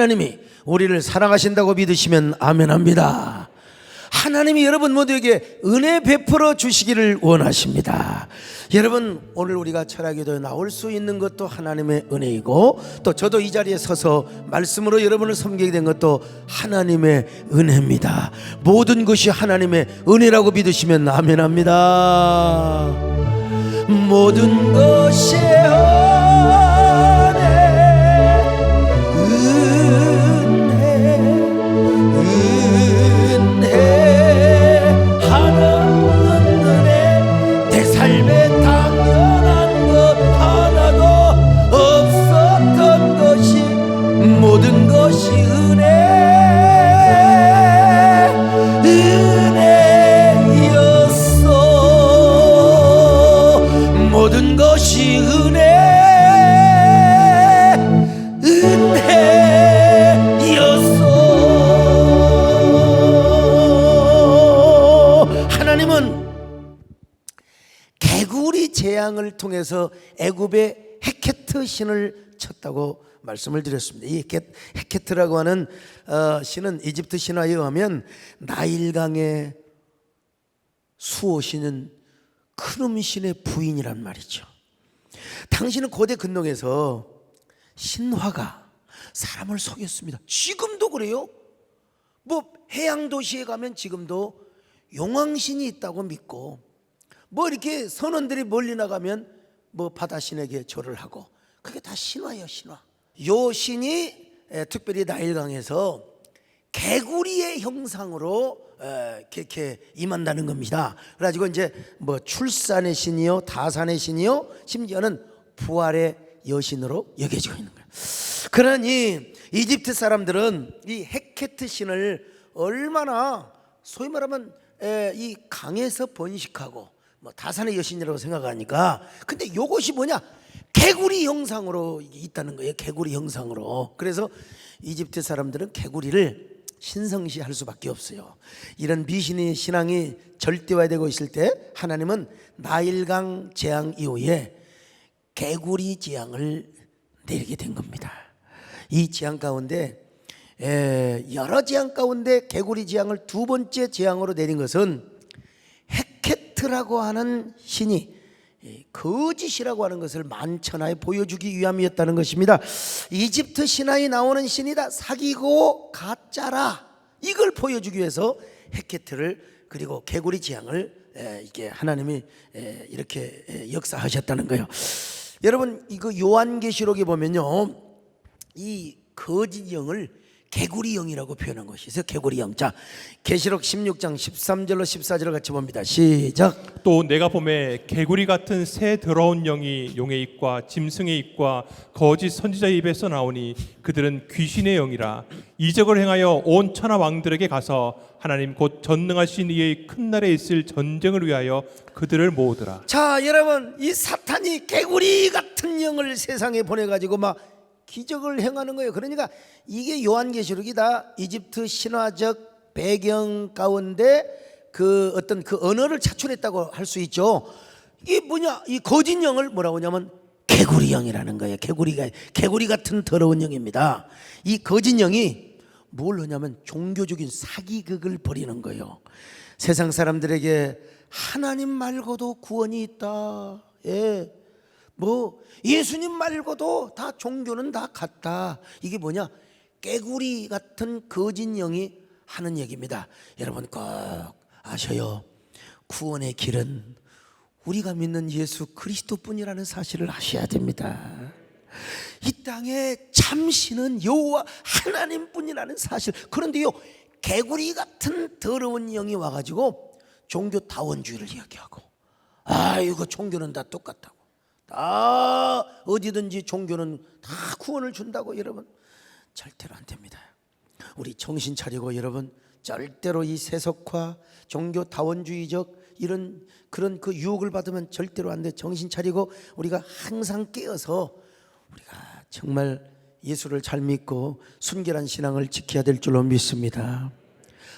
하나님이 우리를 사랑하신다고 믿으시면 아멘합니다. 하나님이 여러분 모두에게 은혜 베풀어 주시기를 원하십니다. 여러분, 오늘 우리가 철학기도에 나올 수 있는 것도 하나님의 은혜이고, 또 저도 이 자리에 서서 말씀으로 여러분을 섬기게 된 것도 하나님의 은혜입니다. 모든 것이 하나님의 은혜라고 믿으시면 아멘합니다. 모든 것이 모든 것이 은혜였어. 모든 것이 은혜였어. 하나님은 개구리 재앙을 통해서 애굽의 헤케트 신을 쳤다고 말씀을 드렸습니다. 이 헤케트라고 하는 신은 이집트 신화에 의하면 나일강의 수호신은 크눔신의 부인이란 말이죠. 당시는 고대 근동에서 신화가 사람을 속였습니다. 지금도 그래요. 뭐 해양 도시에 가면 지금도 용왕신이 있다고 믿고, 뭐 이렇게 선원들이 멀리 나가면 뭐 바다신에게 절을 하고, 그게 다 신화예요, 신화. 요 신이 특별히 나일강에서 개구리의 형상으로 이렇게 임한다는 겁니다. 그래가지고 이제 뭐 출산의 신이요, 다산의 신이요, 심지어는 부활의 여신으로 여겨지고 있는 거예요. 그러니 이집트 사람들은 이 헤케트 신을 얼마나 소위 말하면 이 강에서 번식하고 뭐 다산의 여신이라고 생각하니까, 근데 요것이 뭐냐? 개구리 형상으로 있다는 거예요. 개구리 형상으로. 그래서 이집트 사람들은 개구리를 신성시할 수밖에 없어요. 이런 미신의 신앙이 절대화되고 있을 때 하나님은 나일강 재앙 이후에 개구리 재앙을 내리게 된 겁니다. 이 재앙 가운데 여러 재앙 가운데 개구리 재앙을 두 번째 재앙으로 내린 것은 헤케트라고 하는 신이 거짓이라고 하는 것을 만천하에 보여주기 위함이었다는 것입니다. 이집트 신화에 나오는 신이 다 사기고 가짜라, 이걸 보여주기 위해서 헤케트를, 그리고 개구리 재앙을 이게 하나님이 이렇게 역사하셨다는 거예요. 여러분, 이거 요한계시록에 보면요, 이 거짓 영을 개구리 영이라고 표현한 것이 있어요. 개구리 영. 자, 계시록 16장 13절로 14절을 같이 봅니다. 시작. 또 내가 보매 개구리 같은 새 더러운 영이 용의 입과 짐승의 입과 거짓 선지자의 입에서 나오니 그들은 귀신의 영이라. 이적을 행하여 온 천하 왕들에게 가서 하나님 곧 전능하신 이의 큰 날에 있을 전쟁을 위하여 그들을 모으더라. 자, 여러분, 이 사탄이 개구리 같은 영을 세상에 보내가지고 막 기적을 행하는 거예요. 그러니까 이게 요한계시록이 다 이집트 신화적 배경 가운데 그 어떤 그 언어를 차출했다고 할 수 있죠. 이게 뭐냐? 이 거짓 영을 뭐라고 하냐면 개구리 영이라는 거예요. 개구리 같은 더러운 영입니다. 이 거짓 영이 뭘 하냐면 종교적인 사기극을 벌이는 거예요. 세상 사람들에게 하나님 말고도 구원이 있다. 뭐 예수님 말고도 다 종교는 다 같다. 이게 뭐냐? 깨구리 같은 거짓 영이 하는 얘기입니다. 여러분 꼭 아셔요. 구원의 길은 우리가 믿는 예수 그리스도뿐이라는 사실을 아셔야 됩니다. 이 땅에 참신은 여호와 하나님뿐이라는 사실. 그런데요, 개구리 같은 더러운 영이 와가지고 종교 다원주의를 이야기하고, 이거 종교는 다 똑같다고, 다 어디든지 종교는 다 구원을 준다고. 여러분, 절대로 안 됩니다. 우리 정신 차리고 여러분, 절대로 이 세속화, 종교 다원주의적 이런 그런 그 유혹을 받으면 절대로 안 돼. 정신 차리고 우리가 항상 깨어서 우리가 정말 예수를 잘 믿고 순결한 신앙을 지켜야 될 줄로 믿습니다.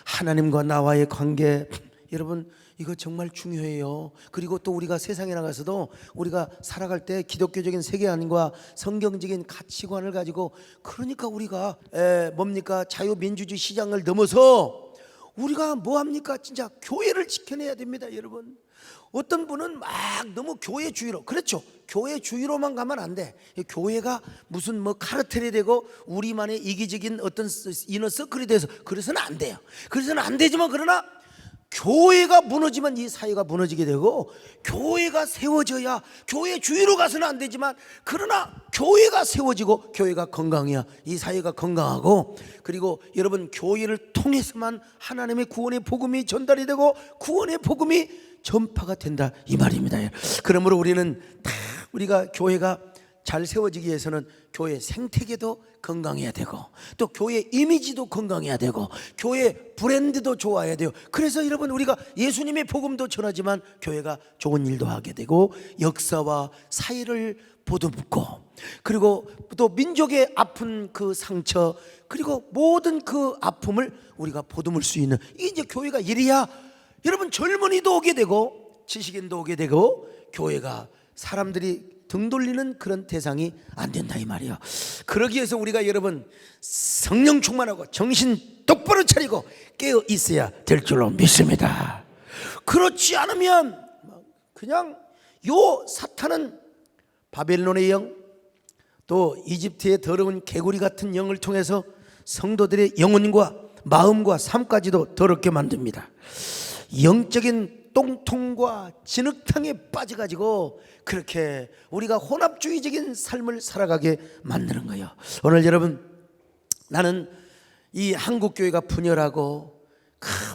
하나님과 나와의 관계, 여러분 이거 정말 중요해요. 그리고 또 우리가 세상에 나가서도 우리가 살아갈 때 기독교적인 세계관과 성경적인 가치관을 가지고, 그러니까 우리가 뭡니까, 자유민주주의 시장을 넘어서 우리가 뭐합니까? 진짜 교회를 지켜내야 됩니다, 여러분. 어떤 분은 막 너무 교회주의로, 그렇죠, 교회주의로만 가면 안 돼. 교회가 무슨 뭐 카르텔이 되고 우리만의 이기적인 어떤 이너 서클이 돼서 그래서는 안 돼요. 그래서는 안 되지만, 그러나 교회가 무너지면 이 사회가 무너지게 되고, 교회가 세워져야, 교회 주위로 가서는 안 되지만, 그러나 교회가 세워지고 교회가 건강해야 이 사회가 건강하고, 그리고 여러분, 교회를 통해서만 하나님의 구원의 복음이 전달이 되고 구원의 복음이 전파가 된다, 이 말입니다. 그러므로 우리는 다 우리가 교회가 잘 세워지기 위해서는 교회 생태계도 건강해야 되고, 또 교회 이미지도 건강해야 되고, 교회 브랜드도 좋아야 돼요. 그래서 여러분, 우리가 예수님의 복음도 전하지만 교회가 좋은 일도 하게 되고, 역사와 사회를 보듬고, 그리고 또 민족의 아픈 그 상처, 그리고 모든 그 아픔을 우리가 보듬을 수 있는, 이게 이제 교회가 일이야. 여러분, 젊은이도 오게 되고 지식인도 오게 되고, 교회가 사람들이 등 돌리는 그런 대상이 안 된다, 이 말이에요. 그러기 위해서 우리가 여러분, 성령 충만하고 정신 똑바로 차리고 깨어 있어야 될 줄로 믿습니다. 그렇지 않으면 그냥 요 사탄은 바벨론의 영, 또 이집트의 더러운 개구리 같은 영을 통해서 성도들의 영혼과 마음과 삶까지도 더럽게 만듭니다. 영적인 똥통과 진흙탕에 빠져가지고 그렇게 우리가 혼합주의적인 삶을 살아가게 만드는 거예요. 오늘 여러분, 나는 이 한국교회가 분열하고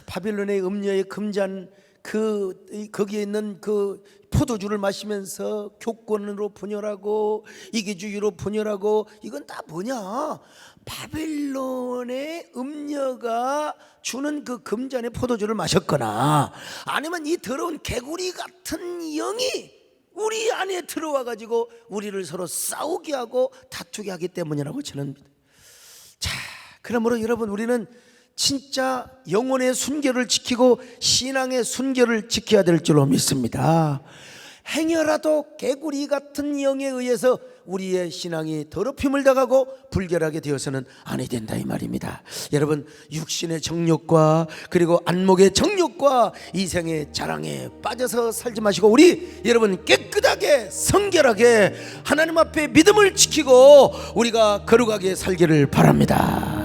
바빌론의 음녀의 금잔 거기에 있는 그 포도주를 마시면서 교권으로 분열하고 이기주의로 분열하고, 이건 다 뭐냐? 바빌론의 음녀가 주는 그 금잔의 포도주를 마셨거나, 아니면 이 더러운 개구리 같은 영이 우리 안에 들어와 가지고 우리를 서로 싸우게 하고 다투게 하기 때문이라고 저는 믿어요. 자, 그러므로 여러분, 우리는 진짜 영혼의 순결을 지키고 신앙의 순결을 지켜야 될 줄로 믿습니다. 행여라도 개구리 같은 영에 의해서 우리의 신앙이 더럽힘을 당하고 불결하게 되어서는 아니 된다, 이 말입니다. 여러분, 육신의 정욕과 그리고 안목의 정욕과 이생의 자랑에 빠져서 살지 마시고, 우리 여러분 깨끗하게 성결하게 하나님 앞에 믿음을 지키고 우리가 거룩하게 살기를 바랍니다.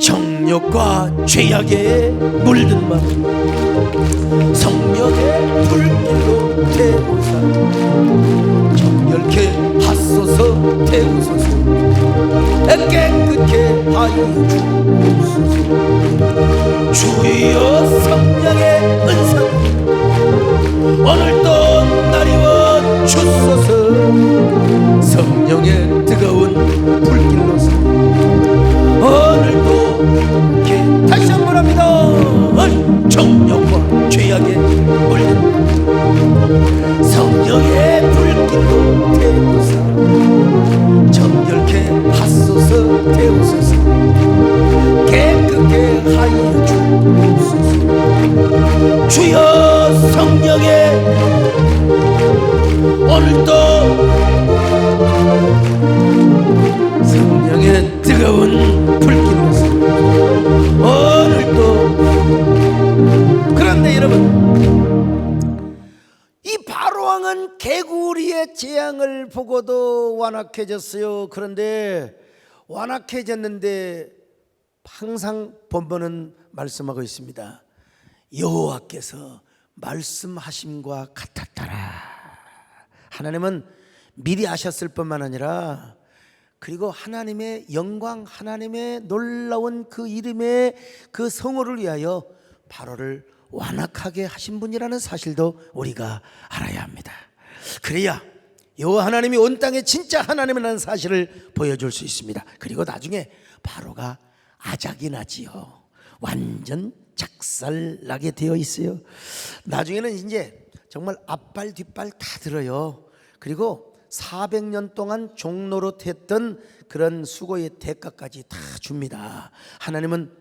정욕과 죄악에 물든 마음 성령의 불길로 태우사 정결케 하소서 태우소서 깨끗게 하여 주소서. 주여 성령의 은사 오늘도 나리워 주소서. 성령의 뜨거운 불길로서 오늘도 이렇게 다시 한번 합니다. 정욕과 죄악에 물든 성령의 불길로 태우사 정결케 하소서 태우소서. 깨끗게 하여 주소서. 주여 성령의 오늘도 성령의 뜨거운 불길로서 오늘도. 그런데 여러분, 이 바로왕은 개구리의 재앙을 보고도 완악해졌어요. 그런데 완악해졌는데 항상 본문은 말씀하고 있습니다. 여호와께서 말씀하심과 같았더라. 하나님은 미리 아셨을 뿐만 아니라, 그리고 하나님의 영광, 하나님의 놀라운 그 이름의 그 성호를 위하여 바로를 완악하게 하신 분이라는 사실도 우리가 알아야 합니다. 그래야 여호와 하나님이 온 땅에 진짜 하나님이라는 사실을 보여줄 수 있습니다. 그리고 나중에 바로가 아작이 나지요. 완전 작살나게 되어 있어요. 나중에는 이제 정말 앞발 뒷발 다 들어요. 그리고 400년 동안 종노릇했던 그런 수고의 대가까지 다 줍니다. 하나님은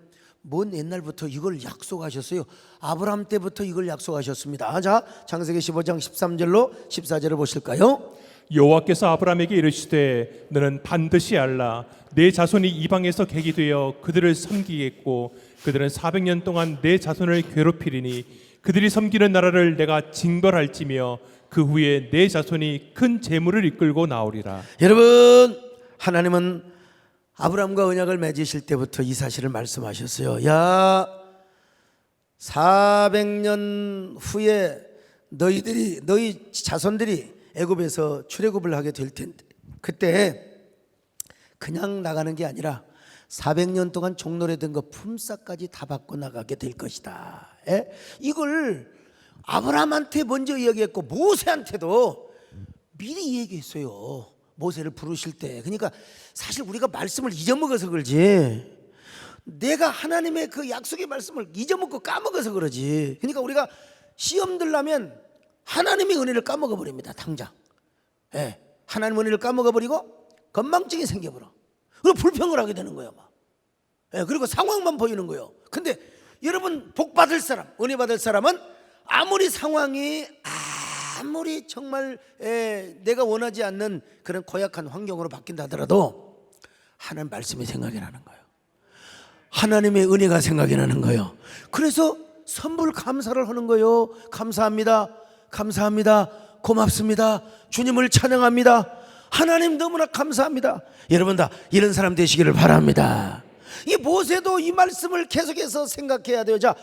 먼 옛날부터 이걸 약속하셨어요. 아브라함 때부터 이걸 약속하셨습니다. 자, 창세기 15장 13절로 14절을 보실까요? 여호와께서 아브라함에게 이르시되 너는 반드시 알라 내 자손이 이방에서 객이 되어 그들을 섬기겠고 그들은 400년 동안 내 자손을 괴롭히리니 그들이 섬기는 나라를 내가 징벌할지며 그 후에 내 자손이 큰 재물을 이끌고 나오리라. 여러분, 하나님은 아브라함과 언약을 맺으실 때부터 이 사실을 말씀하셨어요. 야, 400년 후에 너희 자손들이 애굽에서 출애굽을 하게 될 텐데 그때 그냥 나가는 게 아니라 400년 동안 종노래된 거 품삯까지 다 받고 나가게 될 것이다. 이걸 아브라함한테 먼저 이야기했고 모세한테도 미리 얘기했어요. 모세를 부르실 때. 그러니까 사실 우리가 말씀을 잊어먹어서 그러지, 내가 하나님의 그 약속의 말씀을 잊어먹고 까먹어서 그러지. 그러니까 우리가 시험 들라면 하나님의 은혜를 까먹어 버립니다. 당장. 하나님의 은혜를 까먹어 버리고 건망증이 생겨버려. 그리고 불평을 하게 되는 거예요. 그리고 상황만 보이는 거예요. 근데 여러분, 복 받을 사람, 은혜 받을 사람은 아무리 상황이 아무리 정말 내가 원하지 않는 그런 고약한 환경으로 바뀐다 하더라도 하나님 말씀이 생각이 나는 거예요. 하나님의 은혜가 생각이 나는 거예요. 그래서 선불 감사를 하는 거예요. 감사합니다. 감사합니다. 고맙습니다. 주님을 찬양합니다. 하나님 너무나 감사합니다. 여러분 다 이런 사람 되시기를 바랍니다. 이 모세도 이 말씀을 계속해서 생각해야 돼요. 자,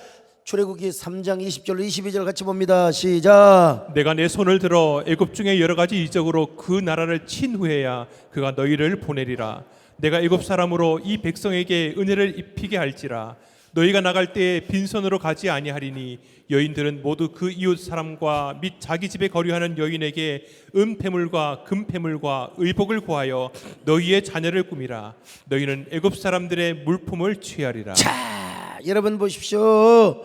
출애굽기 3장 20절로 22절 같이 봅니다. 시작. 내가 내 손을 들어 애굽 중에 여러 가지 이적으로 그 나라를 친 후에야 그가 너희를 보내리라. 내가 애굽 사람으로 이 백성에게 은혜를 입히게 할지라. 너희가 나갈 때에 빈손으로 가지 아니하리니 여인들은 모두 그 이웃 사람과 및 자기 집에 거류하는 여인에게 은폐물과 금폐물과 의복을 구하여 너희의 자녀를 꾸미라. 너희는 애굽 사람들의 물품을 취하리라. 자, 여러분 보십시오.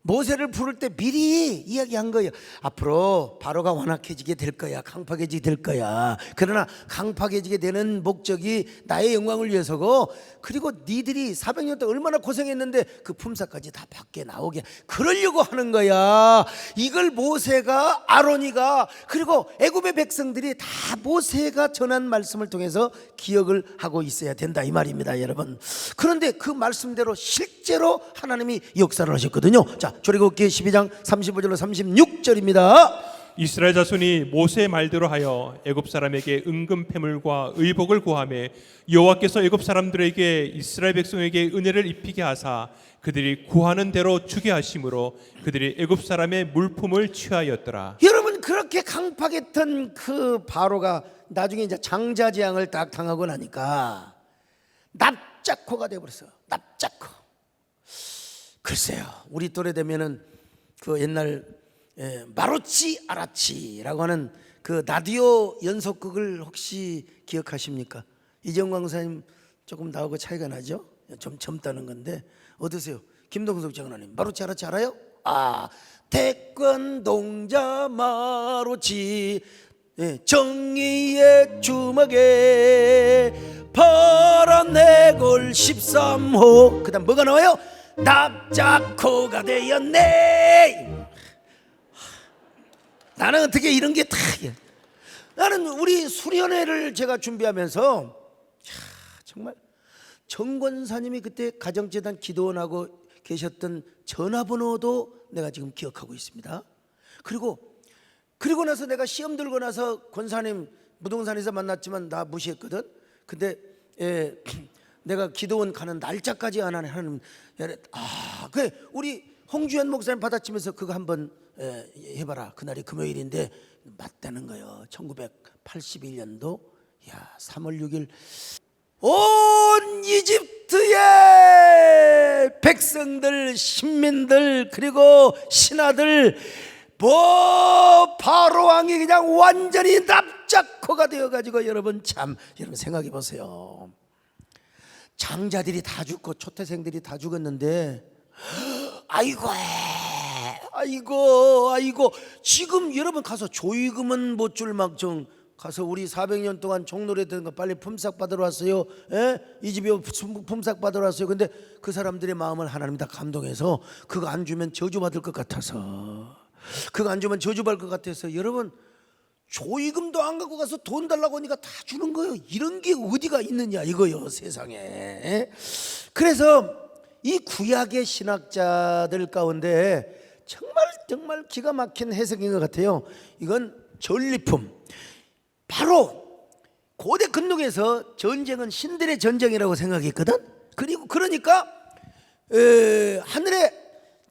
모세를 부를 때 미리 이야기한 거예요. 앞으로 바로가 완악해지게 될 거야. 강팍해지게 될 거야. 그러나 강팍해지게 되는 목적이 나의 영광을 위해서고, 그리고 니들이 400년 동안 얼마나 고생했는데 그 품삯까지 다 밖에 나오게 그러려고 하는 거야. 이걸 모세가, 아론이가, 그리고 애굽의 백성들이 다 모세가 전한 말씀을 통해서 기억을 하고 있어야 된다 이 말입니다, 여러분. 그런데 그 말씀대로 실제로 하나님이 역사를 하셨거든요. 자, 출애굽기 12장 35절로 36절입니다. 이스라엘 자손이 모세의 말대로 하여 애굽 사람에게 은금 패물과 의복을 구하매 여호와께서 애굽 사람들에게 이스라엘 백성에게 은혜를 입히게 하사 그들이 구하는 대로 주게 하심으로 그들이 애굽 사람의 물품을 취하였더라. 여러분, 그렇게 강팍했던 그 바로가 나중에 이제 장자재앙을 딱 당하고 나니까 납작코가 되어버렸어요. 납작코. 글쎄요, 우리 또래 되면은 그 옛날 마루치 아라치라고 하는 그 라디오 연속극을 혹시 기억하십니까? 이정광 강사님 조금 나하고 차이가 나죠? 좀 젊다는 건데 어떠세요? 김동석 장로님 마루치 아라치 알아요? 태권동자 마루치, 정의의 주먹에 파란 해골 13호. 그 다음 뭐가 나와요? 납작코가 되었네. 나는 어떻게 이런 게 다, 나는 우리 수련회를 제가 준비하면서 정말 정권사님이 그때 가정재단 기도원하고 계셨던 전화번호도 내가 지금 기억하고 있습니다. 그리고 나서 내가 시험 들고 나서 권사님 무등산에서 만났지만 나 무시했거든. 근데 내가 기도원 가는 날짜까지 안 하는, 그래 우리 홍주현 목사님 받아치면서 그거 한번 해봐라. 그날이 금요일인데 맞다는 거예요. 1981년도 3월 6일 온 이집트의 백성들, 신민들, 그리고 신하들, 바로 왕이 그냥 완전히 납작코가 되어가지고 여러분 생각해 보세요. 장자들이 다 죽고 초태생들이 다 죽었는데 아이고 지금 여러분 가서 조의금은 못 줄 막정 가서 우리 400년 동안 종노래 듣는 거 빨리 품삯 받으러 왔어요. 예? 이 집에 품삯 받으러 왔어요. 근데 그 사람들의 마음을 하나님 다 감동해서 그거 안 주면 저주받을 것 같아서, 그거 안 주면 저주받을 것 같아서, 여러분 조의금도 안 갖고 가서 돈 달라고 하니까 다 주는 거예요. 이런 게 어디가 있느냐 이거요, 세상에. 그래서 이 구약의 신학자들 가운데 정말 기가 막힌 해석인 것 같아요. 이건 전리품. 바로 고대 근동에서 전쟁은 신들의 전쟁이라고 생각했거든. 그리고 그러니까 하늘에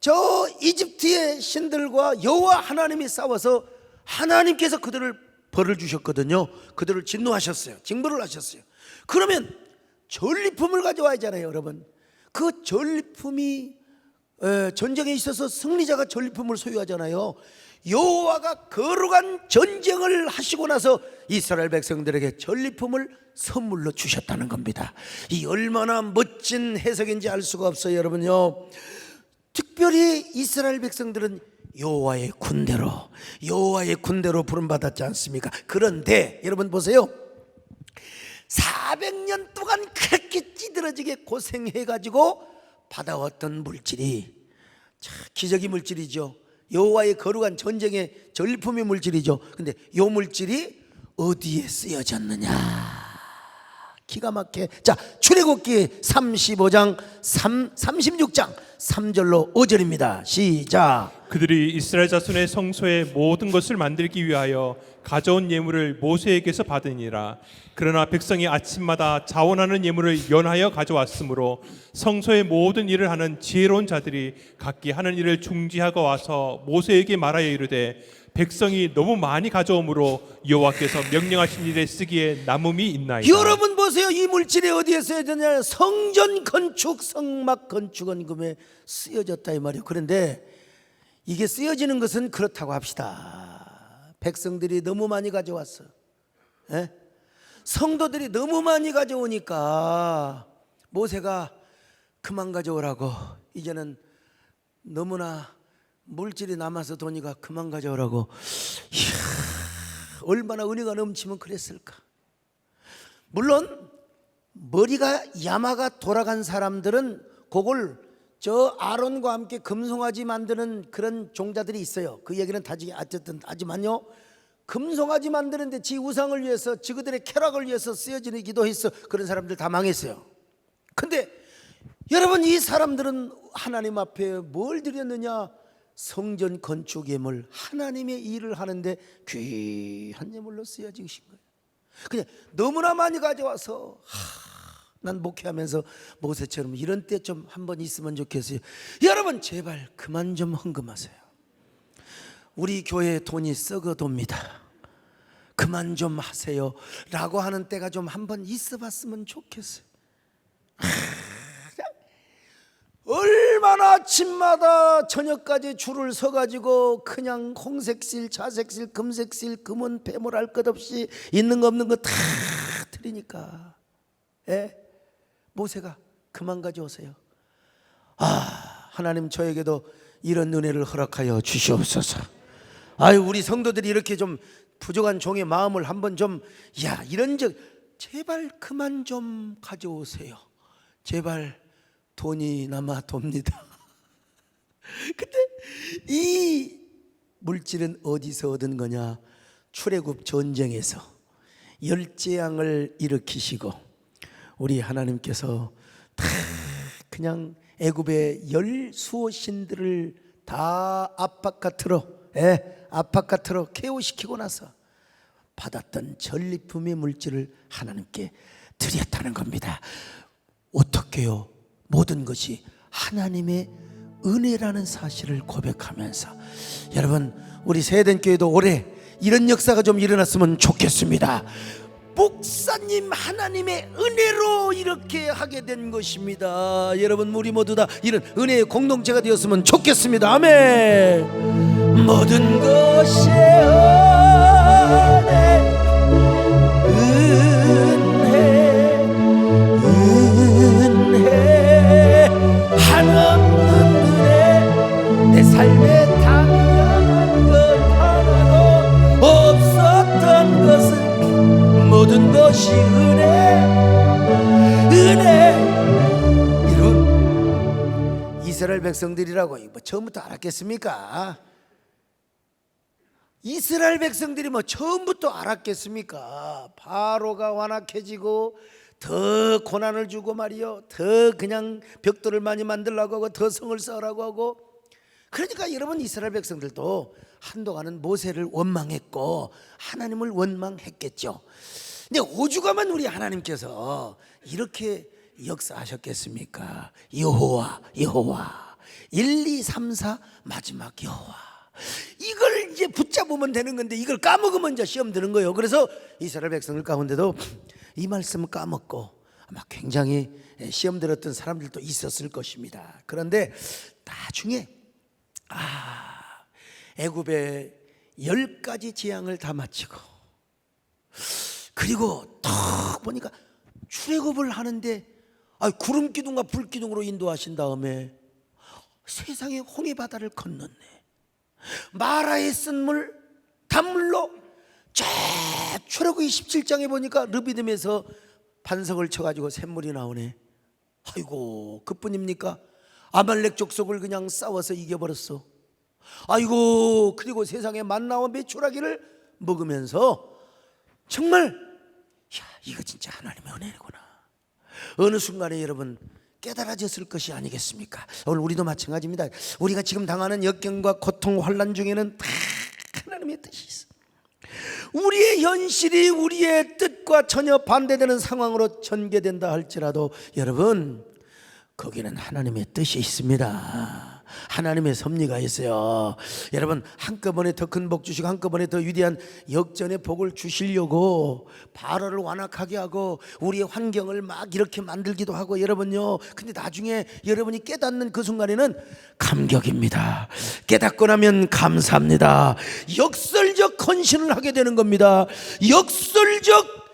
저 이집트의 신들과 여호와 하나님이 싸워서 하나님께서 그들을 벌을 주셨거든요. 그들을 진노하셨어요. 징벌을 하셨어요. 그러면 전리품을 가져와야잖아요, 여러분. 그 전리품이 전쟁에 있어서 승리자가 전리품을 소유하잖아요. 여호와가 거룩한 전쟁을 하시고 나서 이스라엘 백성들에게 전리품을 선물로 주셨다는 겁니다. 이 얼마나 멋진 해석인지 알 수가 없어요, 여러분요. 특별히 이스라엘 백성들은 여호와의 군대로 부름받았지 않습니까? 그런데 여러분 보세요. 400년 동안 그렇게 찌들어지게 고생해가지고 받아왔던 물질이 기적의 물질이죠. 여호와의 거룩한 전쟁의 전리품의 물질이죠. 근데 이 물질이 어디에 쓰여졌느냐? 기가 막혀. 자, 출애굽기 35장 36장 3절로 5절입니다. 시작. 그들이 이스라엘 자손의 성소의 모든 것을 만들기 위하여 가져온 예물을 모세에게서 받으니라. 그러나 백성이 아침마다 자원하는 예물을 연하여 가져왔으므로 성소의 모든 일을 하는 지혜로운 자들이 각기 하는 일을 중지하고 와서 모세에게 말하여 이르되 백성이 너무 많이 가져오므로 여호와께서 명령하신 일에 쓰기에 남음이 있나이다. 여러분 보세요. 이 물질이 어디에 쓰여졌냐? 성전 건축, 성막 건축 헌금에 쓰여졌다 이 말이에요. 그런데 이게 쓰여지는 것은 그렇다고 합시다. 백성들이 너무 많이 가져왔어. 예? 성도들이 너무 많이 가져오니까 모세가 그만 가져오라고, 이제는 너무나 물질이 남아서 도니까 그만 가져오라고. 이야, 얼마나 은혜가 넘치면 그랬을까. 물론 머리가 야마가 돌아간 사람들은 그걸 저 아론과 함께 금송아지 만드는 그런 종자들이 있어요. 그 얘기는 어쨌든 하지만요, 금송아지 만드는데 지 우상을 위해서, 지그들의 쾌락을 위해서 쓰여지는 기도했어. 그런 사람들 다 망했어요. 근데 여러분, 이 사람들은 하나님 앞에 뭘 드렸느냐? 성전 건축 예물, 하나님의 일을 하는데 귀한 예물로 쓰여지신 거예요. 그냥 너무나 많이 가져와서 난 목회하면서 모세처럼 이런 때 좀 한번 있으면 좋겠어요. 여러분 제발 그만 좀 헌금하세요. 우리 교회에 돈이 썩어돕니다. 그만 좀 하세요 라고 하는 때가 좀 한번 있어봤으면 좋겠어요. 얼마나 아침마다 저녁까지 줄을 서가지고 그냥 홍색실, 자색실, 금색실, 금은 배물할 것 없이 있는 거 없는 거 다 드리니까 모세가 그만 가져오세요. 하나님 저에게도 이런 은혜를 허락하여 주시옵소서. 우리 성도들이 이렇게 좀 부족한 종의 마음을 한번 좀, 이런 제발 그만 좀 가져오세요. 제발 돈이 남아 돕니다. 근데 이 물질은 어디서 얻은 거냐? 출애굽 전쟁에서 열재앙을 일으키시고 우리 하나님께서 다 그냥 애굽의 열수호 신들을 다 압박같으로 KO시키고 나서 받았던 전리품의 물질을 하나님께 드렸다는 겁니다. 어떻게요? 모든 것이 하나님의 은혜라는 사실을 고백하면서, 여러분 우리 세덴교회도 올해 이런 역사가 좀 일어났으면 좋겠습니다. 목사님 하나님의 은혜로 이렇게 하게 된 것입니다. 여러분 우리 모두 다 이런 은혜의 공동체가 되었으면 좋겠습니다. 아멘. 모든 것이 은혜 한없는 은혜, 내 삶에 당연한 것 하나도 없었던 것을 것이 은혜. 여러분, 이스라엘 백성들이라고 뭐 처음부터 알았겠습니까? 이스라엘 백성들이 뭐 처음부터 알았겠습니까? 바로가 완악해지고 더 고난을 주고 말이요, 더 그냥 벽돌을 많이 만들라고 하고 더 성을 쌓으라고 하고. 그러니까 여러분, 이스라엘 백성들도 한동안은 모세를 원망했고 하나님을 원망했겠죠. 근데 오죽하면 우리 하나님께서 이렇게 역사하셨겠습니까? 여호와 1, 2, 3, 4 마지막 여호와. 이걸 이제 붙잡으면 되는 건데 이걸 까먹으면 이제 시험 드는 거예요. 그래서 이스라엘 백성들 가운데도 이 말씀을 까먹고 아마 굉장히 시험 들었던 사람들도 있었을 것입니다. 그런데 나중에 애굽의 10가지 재앙을 다 마치고, 그리고 딱 보니까 출애굽을 하는데 구름 기둥과 불 기둥으로 인도하신 다음에 세상에 홍해 바다를 건넜네. 마라에 쓴 물 단물로 쫙 출애굽기 17장에 보니까 르비딤에서 반석을 쳐가지고 샘물이 나오네. 아이고, 그뿐입니까? 아말렉 족속을 그냥 싸워서 이겨버렸어. 아이고, 그리고 세상에 만나와 메추라기를 먹으면서 정말 이거 진짜 하나님의 은혜구나. 어느 순간에 여러분 깨달아졌을 것이 아니겠습니까? 오늘 우리도 마찬가지입니다. 우리가 지금 당하는 역경과 고통, 환난 중에는 다 하나님의 뜻이 있어. 우리의 현실이 우리의 뜻과 전혀 반대되는 상황으로 전개된다 할지라도 여러분, 거기는 하나님의 뜻이 있습니다. 하나님의 섭리가 있어요. 여러분, 한꺼번에 더 큰 복 주시고 한꺼번에 더 위대한 역전의 복을 주시려고 바로를 완악하게 하고 우리의 환경을 막 이렇게 만들기도 하고, 여러분요, 근데 나중에 여러분이 깨닫는 그 순간에는 감격입니다. 깨닫고 나면 감사합니다. 역설적 헌신을 하게 되는 겁니다. 역설적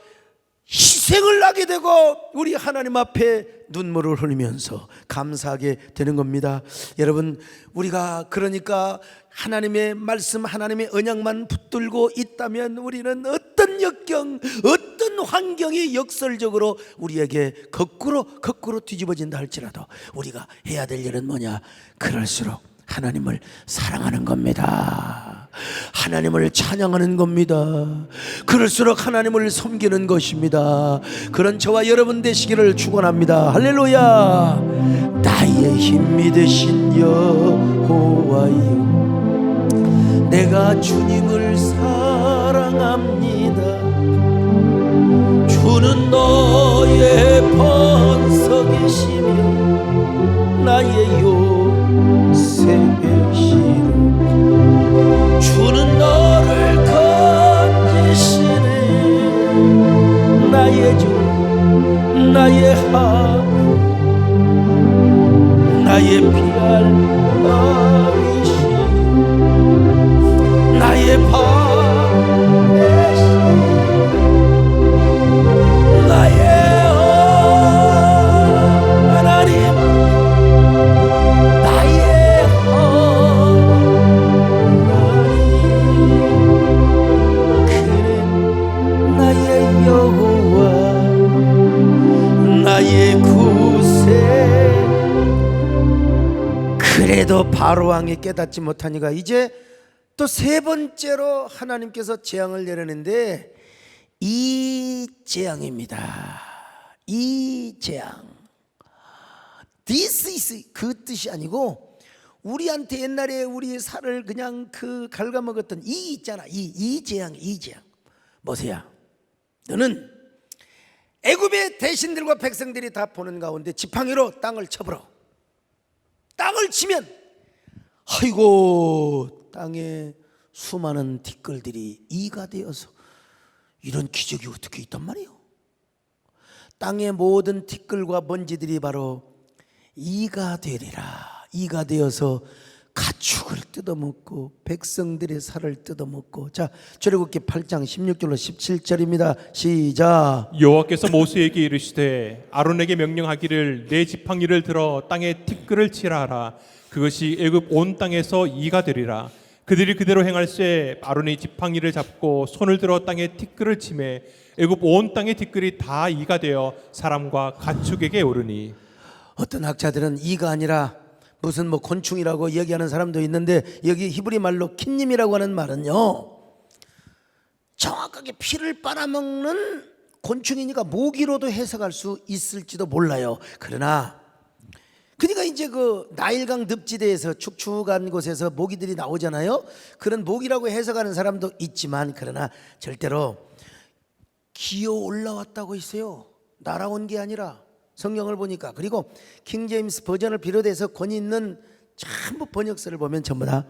희생을 하게 되고 우리 하나님 앞에 눈물을 흘리면서 감사하게 되는 겁니다. 여러분, 우리가 그러니까 하나님의 말씀, 하나님의 언약만 붙들고 있다면 우리는 어떤 역경, 어떤 환경이 역설적으로 우리에게 거꾸로 뒤집어진다 할지라도 우리가 해야 될 일은 뭐냐? 그럴수록 하나님을 사랑하는 겁니다. 하나님을 찬양하는 겁니다. 그럴수록 하나님을 섬기는 것입니다. 그런 저와 여러분 되시기를 축원합니다. 할렐루야. 나의 힘이 되신 여호와여, 내가 주님을 사랑합니다. 주는 너의 번석이시며 나의 요새시로, 주는 너를 건지시네. 나의 주, 나의 하, 나의 피할 아이시여, 나의 밤에시, 나의 하나님, 나의 여호와, 나의 구세. 그래도 바로 왕이 깨닫지 못하니까 이제 또 세 번째로 하나님께서 재앙을 내리는데 이 재앙입니다. 이 재앙. This is 그 뜻이 아니고 우리한테 옛날에 우리 살을 그냥 그 갉아먹었던 이 있잖아. 이 재앙, 이 재앙. 모세야, 너는 애굽의 대신들과 백성들이 다 보는 가운데 지팡이로 땅을 쳐버려. 땅을 치면 아이고, 땅에 수많은 티끌들이 이가 되어서, 이런 기적이 어떻게 있단 말이에요? 땅의 모든 티끌과 먼지들이 바로 이가 되리라. 이가 되어서 가축을 뜯어먹고 백성들의 살을 뜯어먹고. 자, 출애굽기 8장 16절로 17절입니다. 시작. 여호와께서 모세에게 이르시되 아론에게 명령하기를 내 지팡이를 들어 땅에 티끌을 치라 하라. 그것이 애굽 온 땅에서 이가 되리라. 그들이 그대로 행할새 아론이 지팡이를 잡고 손을 들어 땅에 티끌을 치매 애굽 온 땅의 티끌이 다 이가 되어 사람과 가축에게 오르니. 어떤 학자들은 이가 아니라 무슨 뭐 곤충이라고 얘기하는 사람도 있는데, 여기 히브리 말로 킨님이라고 하는 말은요, 정확하게 피를 빨아먹는 곤충이니까 모기로도 해석할 수 있을지도 몰라요. 그러나 그러니까 이제 그 나일강 늪지대에서 축축한 곳에서 모기들이 나오잖아요. 그런 모기라고 해석하는 사람도 있지만, 그러나 절대로 기어 올라왔다고 했어요. 날아온 게 아니라, 성경을 보니까. 그리고 킹제임스 버전을 비롯해서 권위 있는 전부 번역서를 보면 전부 다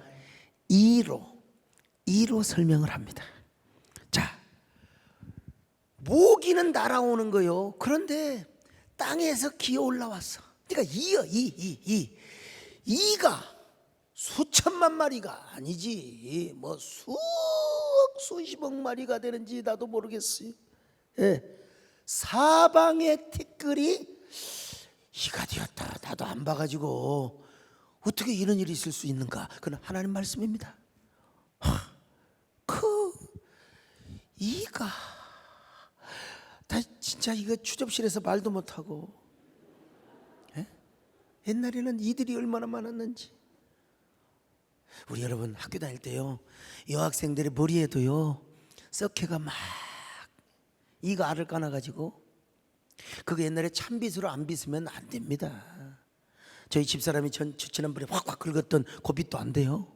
이로 설명을 합니다. 자, 모기는 날아오는 거요. 그런데 땅에서 기어 올라왔어. 그러니까 이가 수천만 마리가 아니지, 뭐 수십억 마리가 되는지 나도 모르겠어요. 예. 사방의 티끌이 이가 되었다. 나도 안 봐가지고 어떻게 이런 일이 있을 수 있는가? 그건 하나님 말씀입니다. 그 이가 다 진짜 이거 추접실에서 말도 못하고, 예? 옛날에는 이들이 얼마나 많았는지. 우리 여러분 학교 다닐 때요, 여학생들의 머리에도요 썩해가 막 이가 알을 까놔가지고, 그거 옛날에 찬빗으로 안 빗으면 안 됩니다. 저희 집사람이 지난번에 확확 긁었던 그 빗도 안 돼요.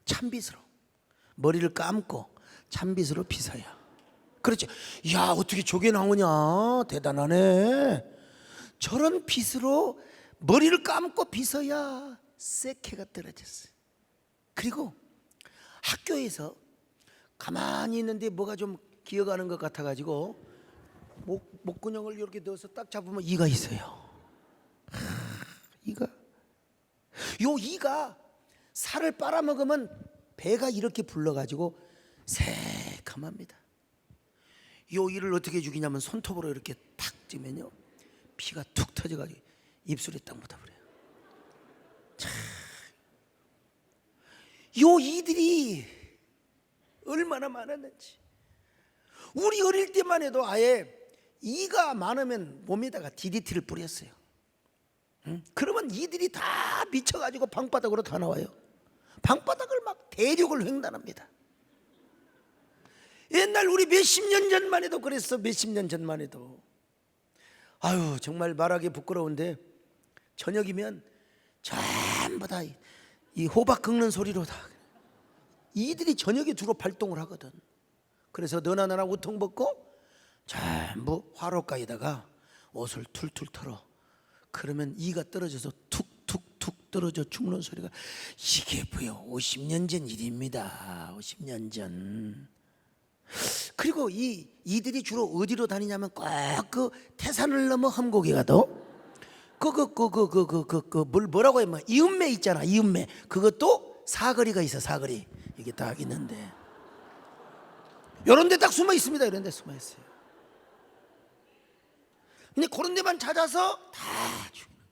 찬빗으로 머리를 감고 찬빗으로 빗어야. 그렇죠. 야, 어떻게 저게 나오냐, 대단하네. 저런 빗으로 머리를 감고 빗어야 쇠캐가 떨어졌어요. 그리고 학교에서 가만히 있는데 뭐가 좀 기어가는 것 같아가지고 목구멍을 이렇게 넣어서 딱 잡으면 이가 있어요. 이가 살을 빨아먹으면 배가 이렇게 불러가지고 새카맣니다. 요 이를 어떻게 죽이냐면 손톱으로 이렇게 탁 찌면요 피가 툭 터져가지고 입술에 딱 묻어버려요. 요 이들이 얼마나 많았는지. 우리 어릴 때만 해도 아예 이가 많으면 몸에다가 DDT를 뿌렸어요. 그러면 이들이 다 미쳐가지고 방바닥으로 다 나와요. 방바닥을 막 대륙을 횡단합니다. 옛날 우리 몇십 년 전만 해도 그랬어. 몇십 년 전만 해도. 아유, 정말 말하기 부끄러운데 저녁이면 전부 다 이 호박 긁는 소리로 다 이들이 저녁에 주로 발동을 하거든. 그래서 너나 나나 우통 벗고 전부 화로가에다가 옷을 툴툴 털어. 그러면 이가 떨어져서 툭툭툭 떨어져 죽는 소리가, 이게 뭐요, 50년 전 일입니다. 50년 전. 그리고 이들이 주로 어디로 다니냐면 꼭 그 태산을 넘어 험곡에 가도 뭐라고 해요? 이음매 있잖아. 이음매. 그것도 사거리가 있어. 사거리 이게 딱 있는데 이런 데 딱 숨어 있습니다. 이런 데 숨어 있어요. 근데 그런 데만 찾아서 다 죽는 거예요.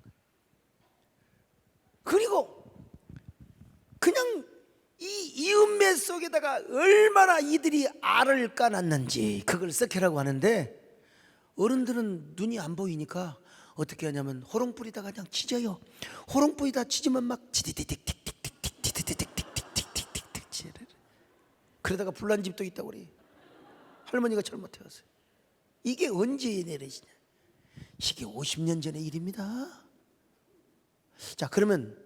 그리고 그냥 이 이음매 속에다가 얼마나 이들이 알을 까놨는지 그걸 썩해라고 하는데, 어른들은 눈이 안 보이니까 어떻게 하냐면 호롱 뿌리다가 그냥 찢어요. 호롱 뿌리다 찢으면 막 지디디딕딕딕딕딕딕딕딕딕딕딕딕딕딕 그러다가 불난 집도 있다고 그래. 할머니가 잘못해왔어요. 이게 언제 내려지냐? 이게 50년 전의 일입니다. 자, 그러면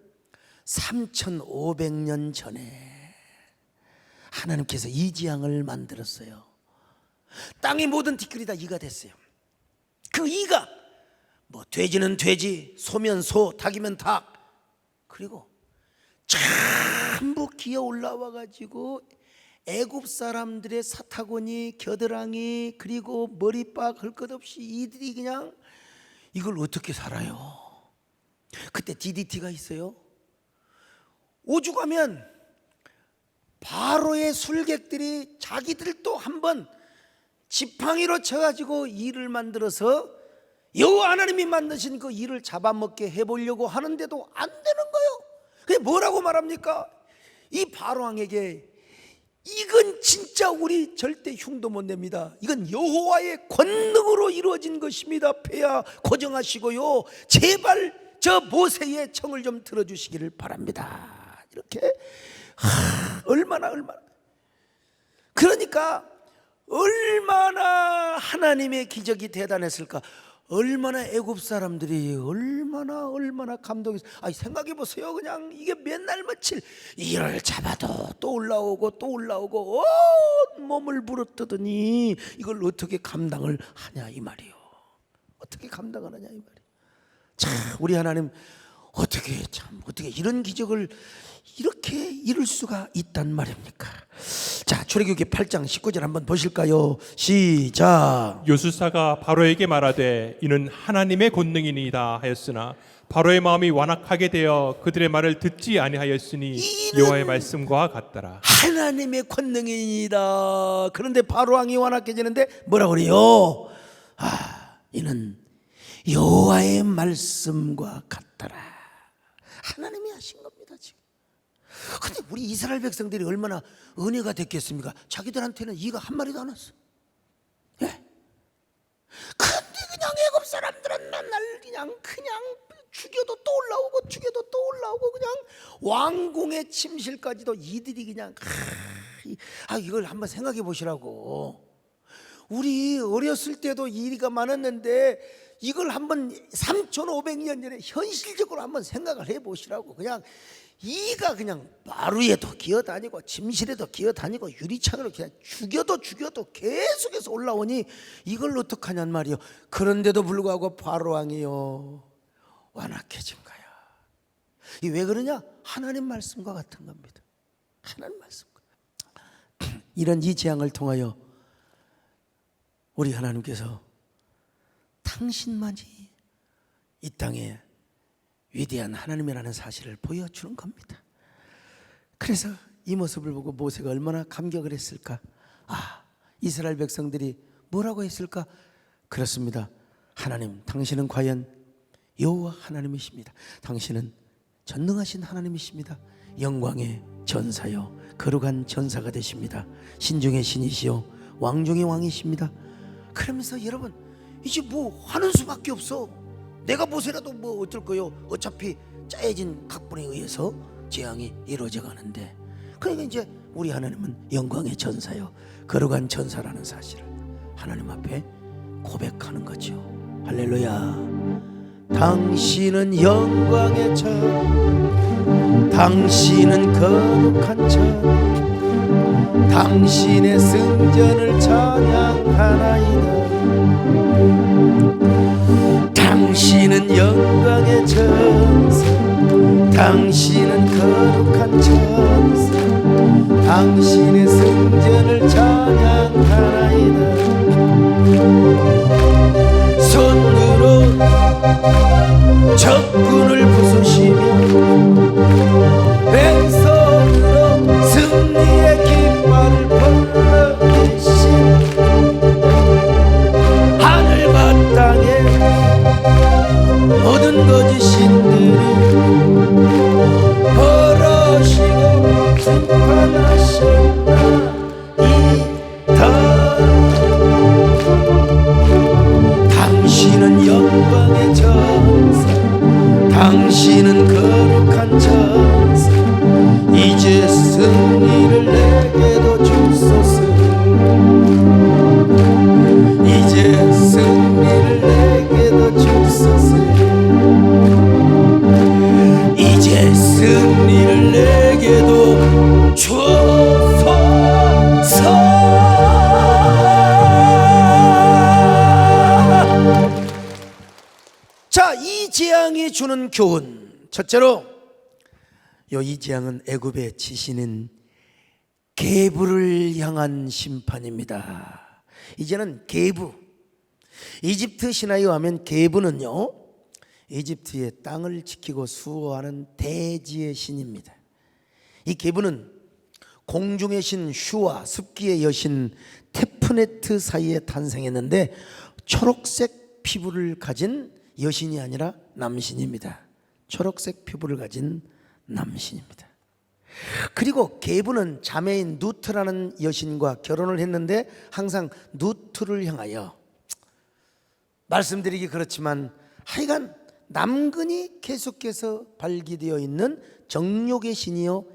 3,500년 전에 하나님께서 이 지향을 만들었어요. 땅의 모든 티끌이 다 이가 됐어요. 그 이가 뭐 돼지는 돼지, 소면 소, 닭이면 닭, 그리고 전부 기어 올라와 가지고 애굽 사람들의 사타구니, 겨드랑이, 그리고 머리빡 할 것 없이 이들이 그냥 이걸 어떻게 살아요? 그때 DDT가 있어요. 오죽하면 바로의 술객들이 자기들도 한번 지팡이로 쳐가지고 이를 만들어서 여호와 하나님이 만드신 그 이를 잡아먹게 해보려고 하는데도 안 되는 거예요. 그게 뭐라고 말합니까? 이 바로왕에게 이건 진짜 우리 절대 흉도 못 냅니다. 이건 여호와의 권능으로 이루어진 것입니다. 폐하 고정하시고요, 제발 저 모세의 청을 좀 들어주시기를 바랍니다. 이렇게 얼마나 그러니까 얼마나 하나님의 기적이 대단했을까. 얼마나 애굽 사람들이 얼마나 감동했어. 아니 생각해 보세요. 그냥 이게 맨날 며칠 이를 잡아도 또 올라오고 온 몸을 부르뜨더니 이걸 어떻게 감당을 하냐 이 말이요. 어떻게 감당을 하냐 이 말이요. 참 우리 하나님 어떻게 이런 기적을 이렇게 이룰 수가 있단 말입니까? 자, 출애굽기 8장 19절 한번 보실까요? 시작. 요술사가 바로에게 말하되 이는 하나님의 권능이니이다 하였으나 바로의 마음이 완악하게 되어 그들의 말을 듣지 아니하였으니 여호와의 말씀과 같더라. 하나님의 권능이다. 그런데 바로왕이 완악해지는데 뭐라 그래요? 이는 여호와의 말씀과 같더라. 하나님이 하신 겁니다 지금. 근데 우리 이스라엘 백성들이 얼마나 은혜가 됐겠습니까? 자기들한테는 이가 한 마리도 안 왔어. 예? 근데 그냥 애굽 사람들은 맨날 그냥 죽여도 또 올라오고 그냥 왕궁의 침실까지도 이들이 그냥 이걸 한번 생각해 보시라고. 우리 어렸을 때도 일이가 많았는데 이걸 한번 3,500년 전에 현실적으로 한번 생각을 해 보시라고. 그냥 이가 그냥 마루에도 기어다니고 침실에도 기어다니고 유리창으로 그냥 죽여도 계속해서 올라오니 이걸 어떡하냔 말이요. 그런데도 불구하고 바로왕이요 완악해진 거야. 이 왜 그러냐? 하나님 말씀과 같은 겁니다. 하나님 말씀과. 이런 이 재앙을 통하여 우리 하나님께서 당신만이 이 땅에 위대한 하나님이라는 사실을 보여주는 겁니다. 그래서 이 모습을 보고 모세가 얼마나 감격을 했을까. 이스라엘 백성들이 뭐라고 했을까. 그렇습니다. 하나님, 당신은 과연 여호와 하나님이십니다. 당신은 전능하신 하나님이십니다. 영광의 전사요 거룩한 전사가 되십니다. 신중의 신이시요 왕중의 왕이십니다. 그러면서 여러분 이제 뭐 하는 수밖에 없어. 내가 모세라도 뭐 어쩔 거요. 어차피 짜여진 각본에 의해서 재앙이 이루어져 가는데, 그러니까 이제 우리 하나님은 영광의 전사요 거룩한 전사라는 사실을 하나님 앞에 고백하는 거죠. 할렐루야. 당신은 영광의 전, 당신은 거룩한 전, 당신의 승전을 찬양하나이다. 당신은 영광의 전사, 당신은 거룩한 전사, 당신의 승전을 찬양하나이다. 손으로 적군을 부수시며 왼손으로 승리의 깃발을 벌러계신 하늘과 땅의 모든 거짓신들을 벌어시고 심판하셨나이다. 당신은 영광의 전사, 당신은 거룩한 전사, 이제 승리를 내게도 주소서. 이제 승리를 내게도 주소서. 이제 승리를 내게도 주소서. 자, 이 재앙이 주는 교훈, 첫째로 이 재앙은 애굽의 지신인 게부를 향한 심판입니다. 이제는 게부, 이집트 신화에 의하면 게부는요 이집트의 땅을 지키고 수호하는 대지의 신입니다. 이 게부는 공중의 신 슈와 습기의 여신 테프네트 사이에 탄생했는데 초록색 피부를 가진 여신이 아니라 남신입니다. 초록색 피부를 가진 남신입니다. 그리고 계부는 자매인 누트라는 여신과 결혼을 했는데 항상 누트를 향하여, 말씀드리기 그렇지만 하여간 남근이 계속해서 발기되어 있는 정욕의 신이요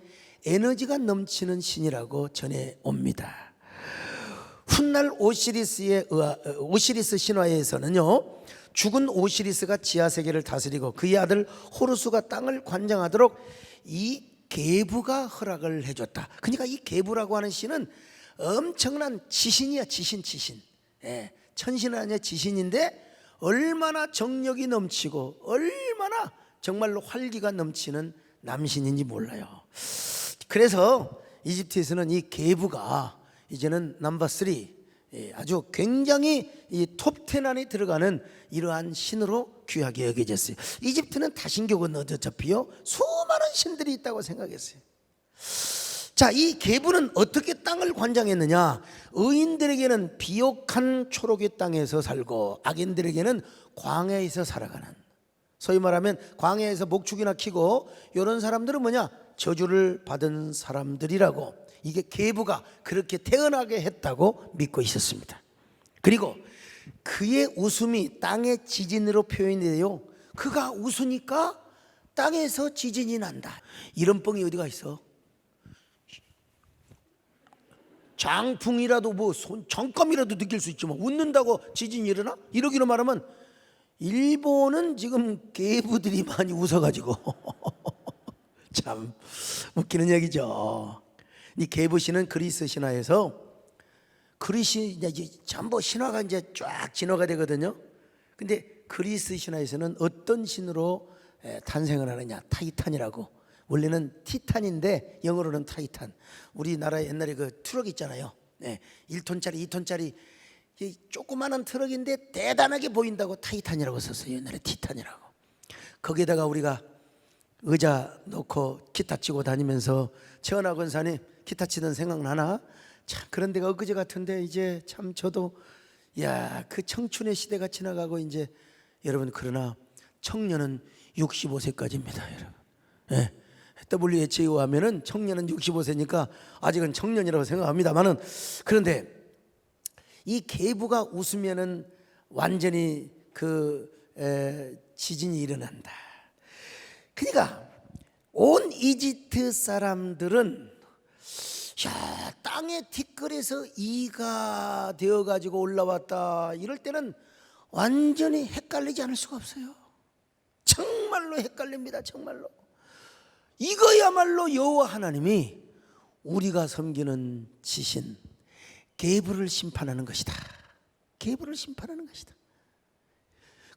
에너지가 넘치는 신이라고 전해옵니다. 훗날 오시리스 신화에서는요, 죽은 오시리스가 지하세계를 다스리고 그의 아들 호루스가 땅을 관장하도록 이 계부가 허락을 해줬다. 그러니까 이 계부라고 하는 신은 엄청난 지신이야. 지신. 천신은 아니야, 지신인데 얼마나 정력이 넘치고 얼마나 정말로 활기가 넘치는 남신인지 몰라요. 그래서 이집트에서는 이 계부가 이제는 넘버 3, 아주 굉장히 이 톱10 안에 들어가는 이러한 신으로 귀하게 여겨졌어요. 이집트는 다신교가 어차피요 수많은 신들이 있다고 생각했어요. 자, 이 계부는 어떻게 땅을 관장했느냐? 의인들에게는 비옥한 초록의 땅에서 살고 악인들에게는 광야에서 살아가는, 소위 말하면 광야에서 목축이나 키고 이런 사람들은 뭐냐? 저주를 받은 사람들이라고, 이게 계부가 그렇게 태어나게 했다고 믿고 있었습니다. 그리고 그의 웃음이 땅의 지진으로 표현돼요. 그가 웃으니까 땅에서 지진이 난다. 이런 뻥이 어디가 있어? 장풍이라도 뭐 정감이라도 느낄 수 있지만 웃는다고 지진이 일어나? 이러기로 말하면 일본은 지금 계부들이 많이 웃어가지고 참 웃기는 얘기죠. 이 계부신은 그리스 신화에서, 그리스 전부 신화가 이제 쫙 진화가 되거든요. 근데 그리스 신화에서는 어떤 신으로 탄생을 하느냐? 타이탄이라고. 원래는 티탄인데 영어로는 타이탄. 우리나라 옛날에 그 트럭 있잖아요. 1톤짜리 2톤짜리 조그마한 트럭인데 대단하게 보인다고 타이탄이라고 썼어요. 옛날에 티탄이라고. 거기에다가 우리가 의자 놓고 기타 치고 다니면서, 최원하 권사님 기타 치던 생각나나? 참 그런 데가 엊그제 같은데 이제 참 저도 그 청춘의 시대가 지나가고 이제, 여러분 그러나 청년은 65세까지입니다 여러분. WHO 하면은 청년은 65세니까 아직은 청년이라고 생각합니다만은, 그런데 이 계부가 웃으면은 완전히 지진이 일어난다. 그러니까 온 이집트 사람들은 땅의 티끌에서 이가 되어가지고 올라왔다 이럴 때는 완전히 헷갈리지 않을 수가 없어요. 정말로 헷갈립니다. 정말로. 이거야말로 여호와 하나님이 우리가 섬기는 지신 계부를 심판하는 것이다. 계부를 심판하는 것이다.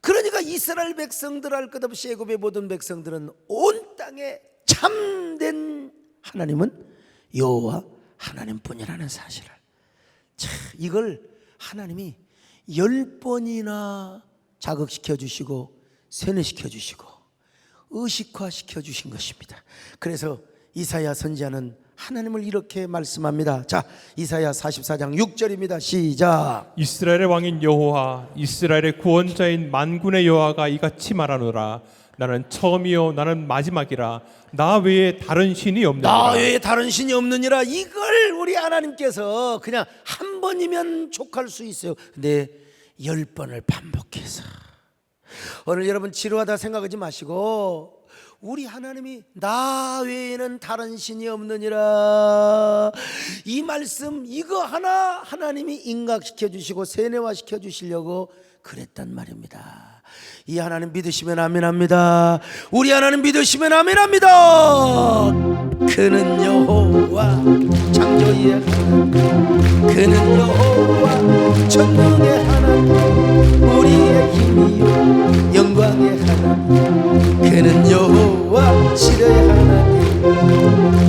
그러니까 이스라엘 백성들 할 것 없이 애굽의 모든 백성들은 온 땅에 참된 하나님은 여호와 하나님뿐이라는 사실을, 이걸 하나님이 10번이나 자극시켜 주시고 세뇌시켜 주시고 의식화시켜 주신 것입니다. 그래서 이사야 선지자는 하나님을 이렇게 말씀합니다. 자, 이사야 44장 6절입니다. 시작. 이스라엘의 왕인 여호와, 이스라엘의 구원자인 만군의 여호와가 이같이 말하노라. 나는 처음이요 나는 마지막이라. 나 외에 다른 신이 없느니라. 나 외에 다른 신이 없느니라. 이걸 우리 하나님께서 그냥 한 번이면 족할 수 있어요. 근데 10번을 반복해서, 오늘 여러분 지루하다 생각하지 마시고, 우리 하나님이 나 외에는 다른 신이 없느니라, 이 말씀 이거 하나 하나님이 인각시켜 주시고 세뇌화시켜 주시려고 그랬단 말입니다. 이 하나님 믿으시면 아멘합니다. 우리 하나님 믿으시면 아멘합니다. 그는 여호와 창조의 하나님, 그는 여호와 전능의 하나님, 우리의 힘이요 영광의 하나님, 그는 여호와 지혜의 하나님.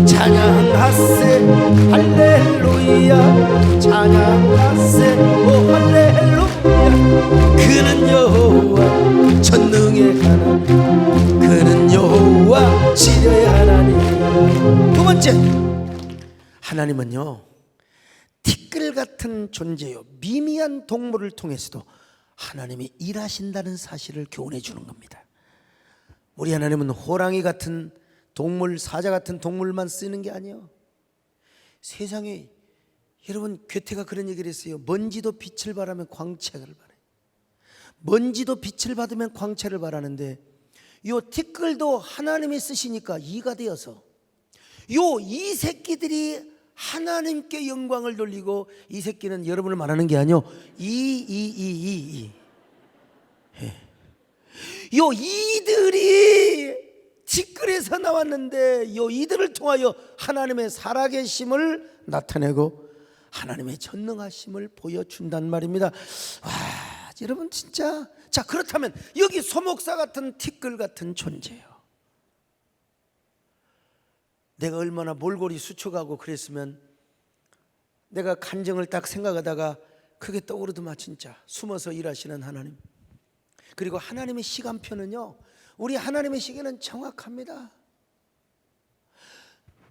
찬양하세 할렐루야, 찬양하세 오 할렐루야. 그는 여호와 전능의 하나님, 그는 여호와 지혜의 하나님. 두 번째, 하나님은요 티끌 같은 존재요 미미한 동물을 통해서도 하나님이 일하신다는 사실을 교훈해 주는 겁니다. 우리 하나님은 호랑이 같은 동물, 사자 같은 동물만 쓰는 게 아니에요. 세상에 여러분, 괴테가 그런 얘기를 했어요. 먼지도 빛을 발하면 광채를 발해. 먼지도 빛을 받으면 광채를 발하는데, 요 티끌도 하나님이 쓰시니까 이가 되어서 요 이 새끼들이 하나님께 영광을 돌리고, 이 새끼는 여러분을 말하는 게 아니요, 요 이들이 티끌에서 나왔는데, 요 이들을 통하여 하나님의 살아계심을 나타내고 하나님의 전능하심을 보여준단 말입니다. 와, 여러분 진짜. 자, 그렇다면 여기 소목사 같은 티끌 같은 존재예요. 내가 얼마나 몰골이 수척하고 그랬으면 내가 간증을 딱 생각하다가 그게 떠오르더만. 진짜 숨어서 일하시는 하나님, 그리고 하나님의 시간표는요, 우리 하나님의 시계는 정확합니다.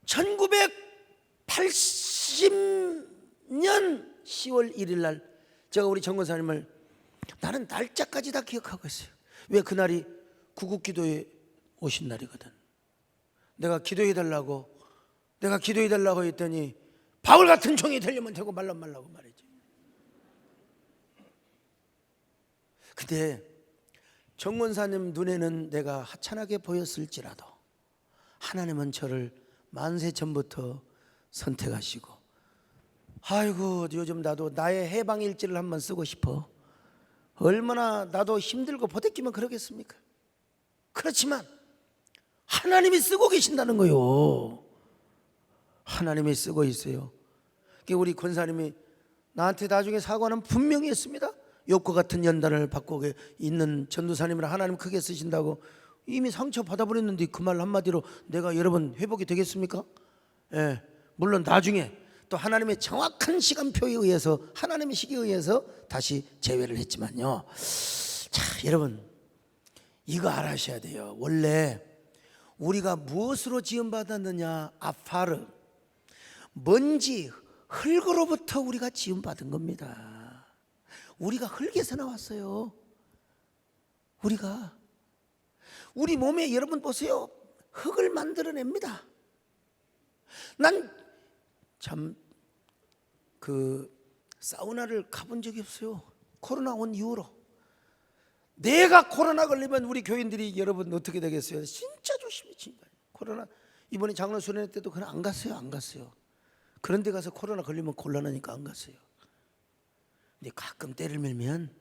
1980년 10월 1일 날 제가 우리 정권사님을, 나는 날짜까지 다 기억하고 있어요. 왜? 그날이 구국기도에 오신 날이거든. 내가 기도해달라고 했더니 바울 같은 종이 되려면 되고 말라고 말이지. 근데 정권사님 눈에는 내가 하찮게 보였을지라도 하나님은 저를 만세 전부터 선택하시고, 아이고 요즘 나도 나의 해방일지를 한번 쓰고 싶어. 얼마나 나도 힘들고 보태끼면 그러겠습니까? 그렇지만 하나님이 쓰고 계신다는 거요. 하나님이 쓰고 있어요. 우리 권사님이 나한테 나중에 사과는 분명히 했습니다. 욥과 같은 연단을 받고 있는 전도사님을 하나님 크게 쓰신다고. 이미 상처 받아버렸는데 그 말 한마디로 내가 여러분 회복이 되겠습니까? 예, 물론 나중에 또 하나님의 정확한 시간표에 의해서, 하나님의 시기에 의해서 다시 재회를 했지만요. 자, 여러분 이거 알아셔야 돼요. 원래 우리가 무엇으로 지음받았느냐? 아파르, 먼지, 흙으로부터 우리가 지음받은 겁니다. 우리가 흙에서 나왔어요. 우리 몸에, 여러분 보세요, 흙을 만들어냅니다. 난 참 사우나를 가본 적이 없어요. 코로나 온 이후로. 내가 코로나 걸리면 우리 교인들이 여러분 어떻게 되겠어요? 진짜 조심해. 코로나 이번에 장로 수련회 때도 그냥 안 갔어요. 그런 데 가서 코로나 걸리면 곤란하니까 안 갔어요. 근데 가끔 때를 밀면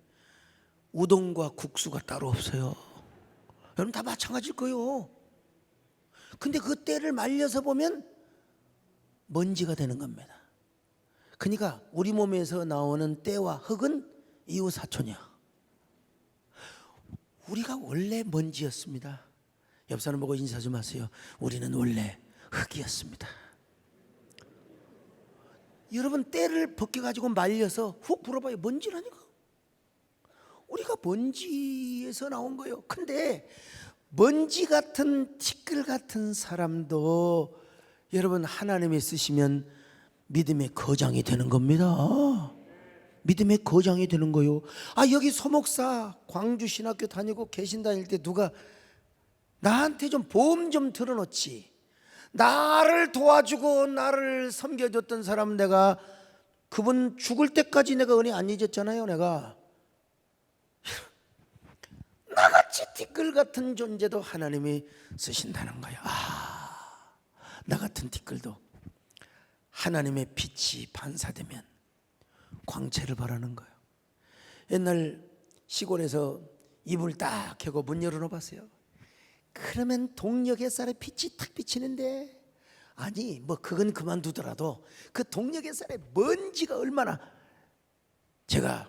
우동과 국수가 따로 없어요. 여러분 다 마찬가지일 거예요. 근데 그 때를 말려서 보면 먼지가 되는 겁니다. 그러니까 우리 몸에서 나오는 때와 흙은 이웃사촌이야. 우리가 원래 먼지였습니다. 옆 사람 보고 인사 좀 하세요. 우리는 원래 흙이었습니다. 여러분 때를 벗겨가지고 말려서 훅 불어봐요. 먼지라니까. 우리가 먼지에서 나온 거예요. 근데 먼지 같은 티끌 같은 사람도 여러분 하나님이 쓰시면 믿음의 거장이 되는 겁니다. 믿음의 거장이 되는 거요. 여기 소목사 광주 신학교 다니고 계신 다닐 때 누가 나한테 좀 보험 좀 들어놓지, 나를 도와주고 나를 섬겨줬던 사람, 내가 그분 죽을 때까지 내가 은혜 안 잊었잖아요. 내가 나같이 티끌 같은 존재도 하나님이 쓰신다는 거야. 나 같은 티끌도 하나님의 빛이 반사되면 광채를 발하는 거예요. 옛날 시골에서 이불 딱 켜고 문 열어놓았어요. 그러면 동력 햇살에 빛이 탁 비치는데, 아니 뭐 그건 그만두더라도 그 동력 햇살에 먼지가 얼마나. 제가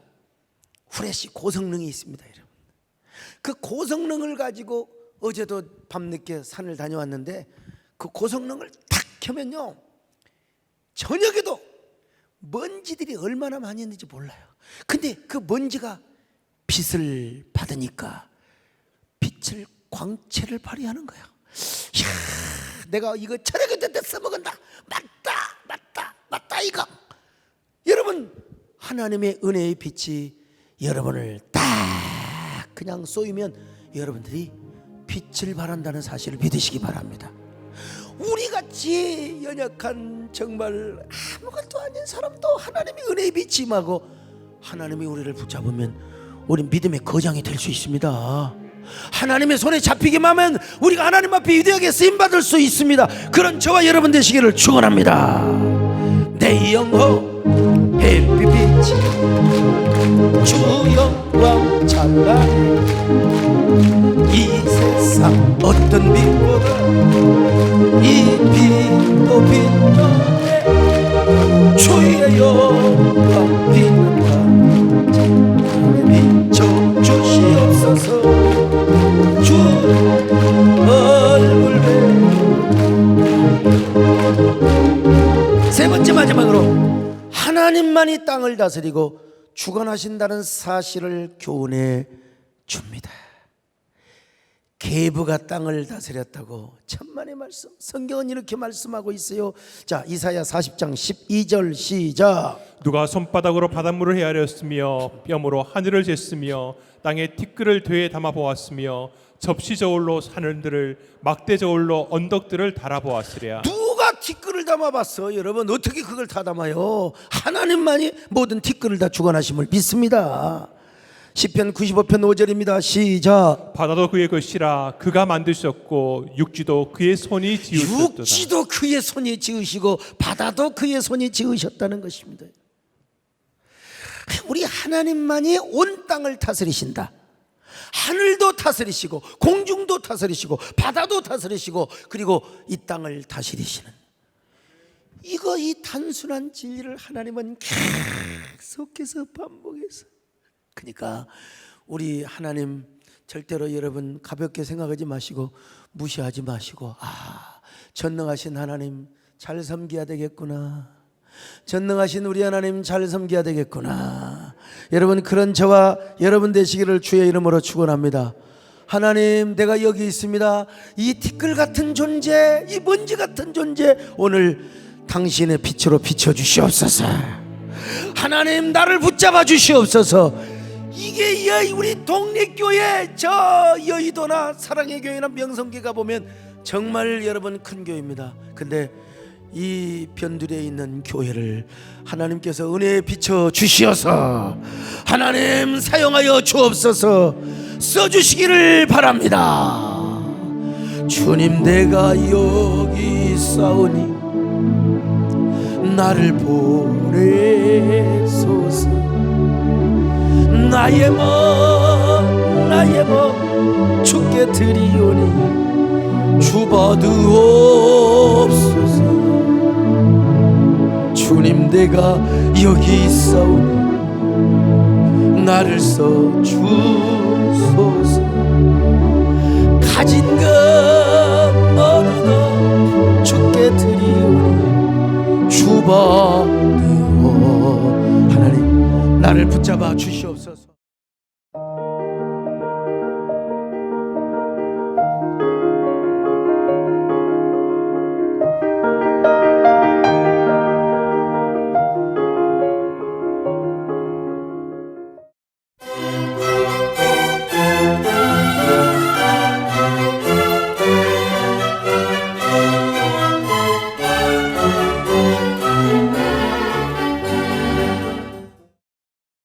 후레쉬 고성능이 있습니다, 여러분. 그 고성능을 가지고 어제도 밤늦게 산을 다녀왔는데, 그 고성능을 탁 켜면요, 저녁에도 먼지들이 얼마나 많이 있는지 몰라요. 근데 그 먼지가 빛을 받으니까 빛을, 광채를 발휘하는 거야. 이야, 내가 이거 저녁에 때 써먹은다. 맞다 이거. 여러분 하나님의 은혜의 빛이 여러분을 딱 그냥 쏘이면 여러분들이 빛을 발한다는 사실을 믿으시기 바랍니다. 우리같이 연약한 정말 아무것도 아닌 사람도 하나님의 은혜의 빛이 임하고 하나님이 우리를 붙잡으면 우리 믿음의 거장이 될 수 있습니다. 하나님의 손에 잡히기만 하면 우리가 하나님 앞에 위대하게 쓰임받을 수 있습니다. 그런 저와 여러분 되시기를 축원합니다. 내 영혼 햇빛이 주 영광 찬란해 이 세상 어떤 빛보다 이 빛도 빛나네 주의 영광 빛난다 비춰 주시옵소서 주 얼굴 세 번째 마지막으로 하나님만이 땅을 다스리고 주관하신다는 사실을 교훈해 줍니다. 계부가 땅을 다스렸다고 천만의 말씀, 성경은 이렇게 말씀하고 있어요. 자, 이사야 40장 12절 시작. 누가 손바닥으로 바닷물을 헤아렸으며 뼘으로 하늘을 쟀으며 땅에 티끌을 되에 담아 보았으며 접시 저울로 하늘들을 막대 저울로 언덕들을 달아 보았으랴. 누가 티끌을 담아봤어? 여러분 어떻게 그걸 다 담아요? 하나님만이 모든 티끌을 다 주관하심을 믿습니다. 시편 95편 5절입니다. 시작. 바다도 그의 것이라 그가 만드셨고 육지도 그의 손이 지으셨도다. 육지도 그의 손이 지으시고 바다도 그의 손이 지으셨다는 것입니다. 우리 하나님만이 온 땅을 다스리신다. 하늘도 다스리시고 공중도 다스리시고 바다도 다스리시고 그리고 이 땅을 다스리시는 이 단순한 진리를 하나님은 계속해서 반복해서, 그러니까 우리 하나님 절대로 여러분 가볍게 생각하지 마시고 무시하지 마시고, 전능하신 하나님 잘 섬겨야 되겠구나, 전능하신 우리 하나님 잘 섬겨야 되겠구나. 여러분 그런 저와 여러분 되시기를 주의 이름으로 축원합니다. 하나님, 내가 여기 있습니다. 이 티끌 같은 존재, 이 먼지 같은 존재, 오늘 당신의 빛으로 비춰주시옵소서. 하나님, 나를 붙잡아 주시옵소서. 이게 우리 동래교회 저 여의도나 사랑의 교회나 명성교회가 보면 정말 여러분 큰 교회입니다. 근데 이 변두리에 있는 교회를 하나님께서 은혜에 비춰 주시어서 하나님 사용하여 주옵소서. 써주시기를 바랍니다. 주님, 내가 여기 있사오니 나를 보내소서. 나의 몸 주께 드리오니 주받으옵소서. 주님, 내가 여기 있사오니 나를 써주소서. 가진 것 모두 주께 드리오니 주받으오. 하나님, 나를 붙잡아 주시옵소서.